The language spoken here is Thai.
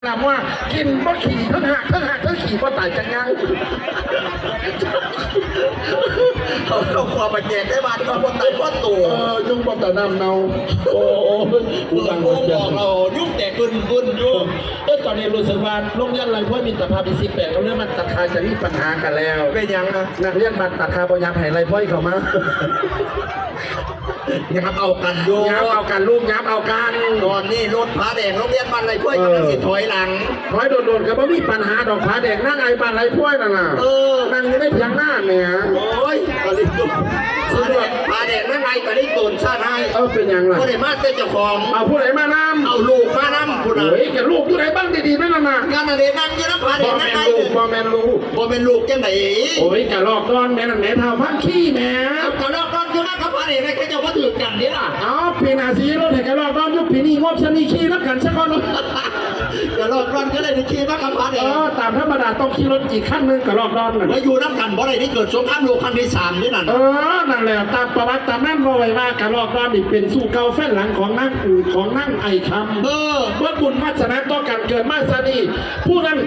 ถามว่ากินบ่ขี่ทั้งหักขี่บ่ตายจังยังเขาขวบแจกได้บ้านก็คนตายคนตัวยุ่งบ่ตะน้ำเนาโอ้กูสั่งบอกเรายุ่งแต่กุนยุ่งตอนนี้รู้สึกว่าโรงเรียนอะไรพวกมีตะพามี18โรงเรียนมันตะคาจะมีปัญหากันแล้วเป็นยังนะนักเรียนมันตะคาบ่ยักให้ไรพ่อยเข้ามายับเอากันโยยับเอากันลูกยับเอากันตอนนี้รถผาแดงโรงเรียนบ้านไรพ่อยกำลังสิถอยหลังถอยโดนๆก็บ่มีปัญหาดอกผาแดงนั่งไอ้บ้านไรพ่อยนั่นน่ะนั่งอยู่ในเพียงหน้าเนี่ยโอ้ยตอนนี้ผาแดงนั่งไงก็ได้ตูนชาติให้เป็นยังไงผู้ใดมาเจ้าของเอาผู้ใดมานำเอาลูกมานำผู้ใดแกลูกผู้ใดบ้างดีๆนั่นน่ะการอะไรนั่งอยู่นะผาแดงนั่งไงบ่แม่นลูกจังไหนโอ้ยกะลอกก้อนแม่นั่นแม่เท่าพักขี้แม่กะลอกก้อนคือนั่งกับผาแดงนะแค่จะว่าถือกันนี่ล่ะปีนาซีรถแห่กะลอกก้อนยุคปีนี้งบชนีขี้นับกันสักคนกะลอกก้อนก็เลยขี่นักกับผาแดงตามธรรมดาต้องขี่รถอีกขั้นนึงกะลอกก้อนแล้วอยู่นับกันบ่ได้ที่เกิดสงครามโลกครั้งที่3นี่นั่นนั่นแหละตามประวัติตามนั่นว่าไว้ว่ากะลอกก้อนนี่เป็นสู้เก่าแฟนหลังของนั่งไอคำว่าบุญวาสนาต่อกันเกิดมาซะนี่ผู้นั้น